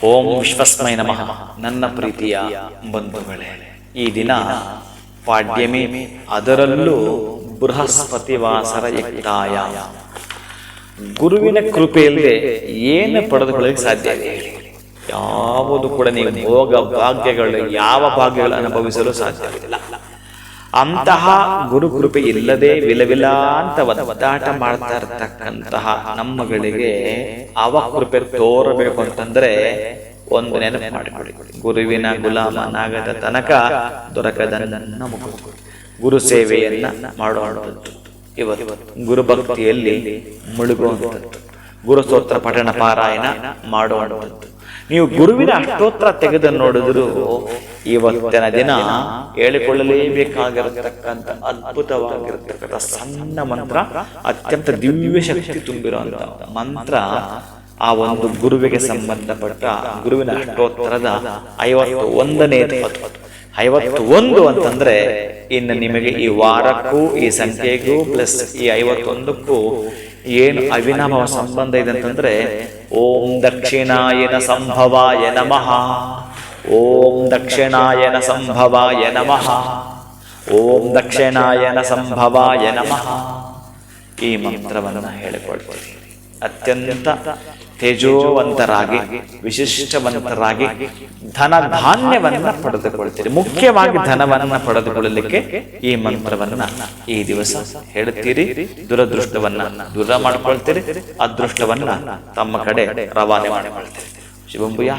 ಓಂ ವಿಶ್ವಸ್ಮೈ ನಮಃ. ನನ್ನ ಪ್ರೀತಿಯ ಬಂಧುಗಳೇ, ಈ ದಿನ ಪಾಡ್ಯಮಿ, ಅದರಲ್ಲೂ ಬೃಹಸ್ಪತಿ ವಾಸರ ಯುಕ್ತಾಯ. ಗುರುವಿನ ಕೃಪೆಯಲ್ಲದೆ ಏನು ಪಡೆದುಕೊಳ್ಳಕ್ಕೆ ಸಾಧ್ಯ ಇದೆ? ಯಾವುದು ಕೂಡ ನೀವು ಭೋಗ ಭಾಗ್ಯಗಳು, ಯಾವ ಭಾಗ್ಯಗಳು ಅನುಭವಿಸಲು ಸಾಧ್ಯವಿಲ್ಲ. ಅಂತಹ ಗುರು ಕೃಪೆ ಇಲ್ಲದೆ ವಿಲವಿಲ ಅಂತ ಒದ್ದಾಟ ಮಾಡ್ತಾ ಇರ್ತಕ್ಕಂತಹ ನಮ್ಮಗಳಿಗೆ ಅವ ಕೃಪೆ ತೋರಬೇಕು ಅಂತಂದ್ರೆ ಒಂದು ನೆನಪು ಮಾಡಿಕೊಳ್ಳಿ, ಗುರುವಿನ ಗುಲಾಮನಾಗದ ತನಕ ದೊರಕದ ನನ್ನ ಮುಖ. ಗುರು ಸೇವೆಯನ್ನ ಮಾಡುವಂಥದ್ದು, ಇವತ್ತು ಗುರು ಭಕ್ತಿಯಲ್ಲಿ ಮುಳುಗುವಂಥದ್ದು, ಗುರು ಸ್ತೋತ್ರ ಪಠಣ ಪಾರಾಯಣ ಮಾಡುವಂಥದ್ದು. ನೀವು ಗುರುವಿನ ಅಷ್ಟೋತ್ರ ತೆಗೆದು ನೋಡಿದ್ರು ಇವತ್ತಿನ ದಿನ ಹೇಳಿಕೊಳ್ಳಲೇಬೇಕಾಗಿರತಕ್ಕಂಥ ಅದ್ಭುತವಾಗಿರತಕ್ಕಂಥ ಸಣ್ಣ ಮಂತ್ರ, ಅತ್ಯಂತ ದಿವ್ಯ ಶಕ್ತಿ ತುಂಬಿರುವಂತಹ ಮಂತ್ರ. ಆ ಒಂದು ಗುರುವಿಗೆ ಸಂಬಂಧಪಟ್ಟ ಗುರುವಿನ ಅಷ್ಟೋತ್ತರದ 51ನೇ 51 ಅಂತಂದ್ರೆ ಇನ್ನು ನಿಮಗೆ ಈ ವಾರಕ್ಕೂ ಈ ಸಂಖ್ಯೆಗೂ ಪ್ಲಸ್ ಈ 51ಕ್ಕೂ ಏನು ಅವಿನಾಭಾವ ಸಂಬಂಧ ಇದೆ ಅಂತಂದ್ರೆ, ಓಂ ದಕ್ಷಿಣಾಯನ ಸಂಭವಾಯ ನಮಃ, ಓಂ ದಕ್ಷಿಣಾಯನ ಸಂಭವಾಯ ನಮಃ, ಓಂ ದಕ್ಷಿಣಾಯನ ಸಂಭವಾಯ ನಮಃ. ಈ ಮಂತ್ರವನ್ನು ಹೇಳಿಕೊಳ್ತೀರಿ. ಅತ್ಯಂತ ತೇಜೋವಂತರಾಗಿ, ವಿಶಿಷ್ಟವಂತರಾಗಿ ಧನ ಧಾನ್ಯವನ್ನ ಪಡೆದುಕೊಳ್ತೀರಿ. ಮುಖ್ಯವಾಗಿ ಧನವನ್ನ ಪಡೆದುಕೊಳ್ಳಲಿಕ್ಕೆ ಈ ಮಂತ್ರವನ್ನ ಈ ದಿವಸ ಹೇಳುತ್ತೀರಿ. ದುರದೃಷ್ಟವನ್ನ ದೂರ ಮಾಡಿಕೊಳ್ತೀರಿ, ಅದೃಷ್ಟವನ್ನ ತಮ್ಮ ಕಡೆ ರವಾನೆ ಮಾಡಿಕೊಳ್ತೀರಿ. ಶುಭಂಭೂಯ.